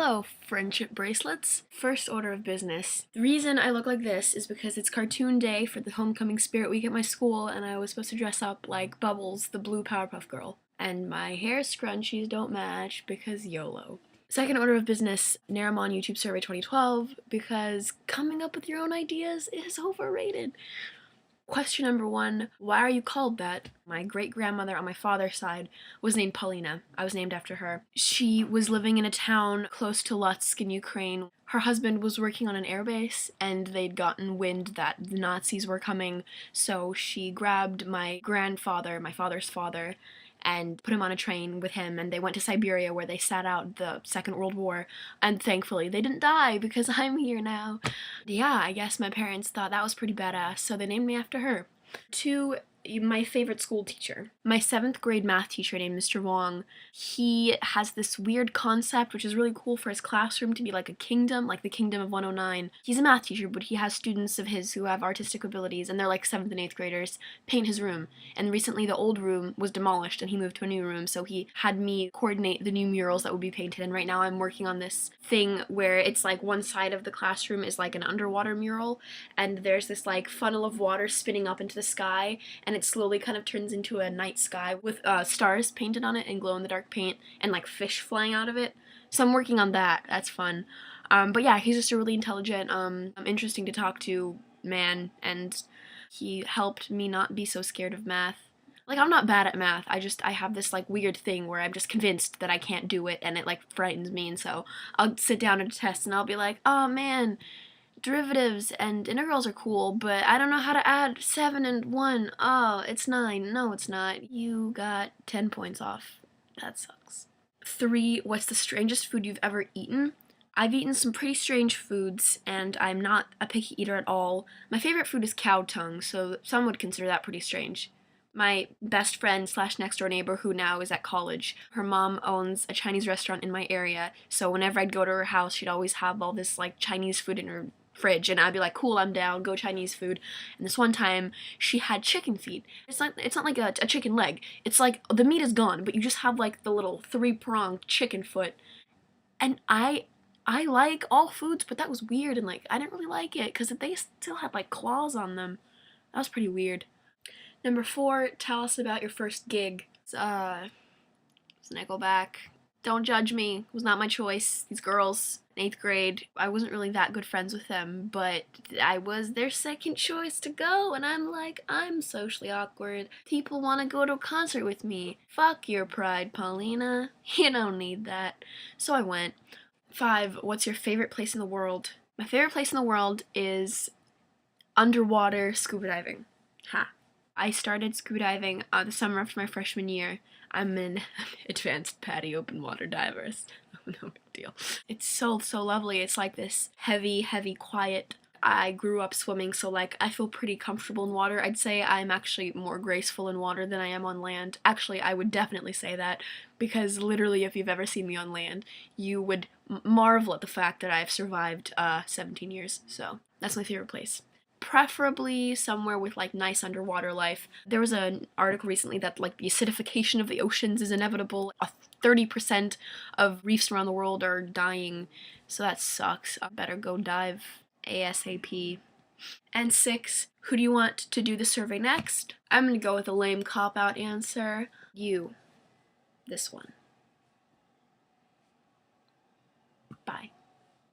Hello, friendship bracelets. First order of business. The reason I look like this is because it's cartoon day for the homecoming spirit week at my school, and I was supposed to dress up like Bubbles, the blue Powerpuff Girl. And my hair scrunchies don't match because YOLO. Second order of business, Nerimon YouTube Survey 2012, because coming up with your own ideas is overrated. Question number 1, why are you called that? My great-grandmother on my father's side was named Paulina. I was named after her. She was living in a town close to Lutsk in Ukraine. Her husband was working on an airbase, and they'd gotten wind that the Nazis were coming, so she grabbed my grandfather, my father's father, and put him on a train with him, and they went to Siberia where they sat out the Second World War, and thankfully they didn't die because I'm here now. Yeah, I guess my parents thought that was pretty badass, so they named me after her. 2, my favorite school teacher. My 7th grade math teacher named Mr. Wong. He has this weird concept, which is really cool for his classroom to be like a kingdom, like the kingdom of 109. He's a math teacher, but he has students of his who have artistic abilities, and they're like 7th and 8th graders, paint his room. And recently the old room was demolished and he moved to a new room, so he had me coordinate the new murals that would be painted, and right now I'm working on this thing where it's like one side of the classroom is like an underwater mural, and there's this like funnel of water spinning up into the sky, and it slowly kind of turns into a night sky with stars painted on it in glow-in-the-dark paint and like fish flying out of it. So I'm working on that. That's fun. But yeah, he's just a really intelligent, interesting to talk to man, and he helped me not be so scared of math. Like, I'm not bad at math, I have this, like, weird thing where I'm just convinced that I can't do it, and it, like, frightens me, and so I'll sit down at a test and I'll be like, oh man, derivatives and integrals are cool, but I don't know how to add 7 and 1. Oh, it's 9. No, it's not. You got 10 points off. That sucks. 3, what's the strangest food you've ever eaten? I've eaten some pretty strange foods, and I'm not a picky eater at all. My favorite food is cow tongue, so some would consider that pretty strange. My best friend slash next door neighbor, who now is at college, her mom owns a Chinese restaurant in my area, so whenever I'd go to her house, she'd always have all this like Chinese food in her fridge, and I'd be like, cool, I'm down, go Chinese food. And this one time she had chicken feet. It's not like a chicken leg. It's like the meat is gone, but you just have like the little 3-pronged chicken foot. And I like all foods, but that was weird, and like I didn't really like it because they still had like claws on them. That was pretty weird. Number 4, tell us about your first gig. It's Nickelback. Don't judge me. It was not my choice. These girls in 8th grade, I wasn't really that good friends with them, but I was their second choice to go, and I'm like, I'm socially awkward. People want to go to a concert with me. Fuck your pride, Paulina. You don't need that. So I went. 5, what's your favorite place in the world? My favorite place in the world is underwater scuba diving. Ha. I started scuba diving the summer after my freshman year. I'm an advanced PADI open water diver. No big deal. It's so lovely. It's like this heavy, quiet. I grew up swimming, so like I feel pretty comfortable in water. I'd say I'm actually more graceful in water than I am on land. Actually, I would definitely say that, because literally if you've ever seen me on land, you would marvel at the fact that I've survived 17 years. So that's my favorite place. Preferably somewhere with like nice underwater life. There was an article recently that like the acidification of the oceans is inevitable. 30% of reefs around the world are dying, so that sucks. I better go dive ASAP. And 6, who do you want to do the survey next? I'm gonna go with a lame cop-out answer. You. This one.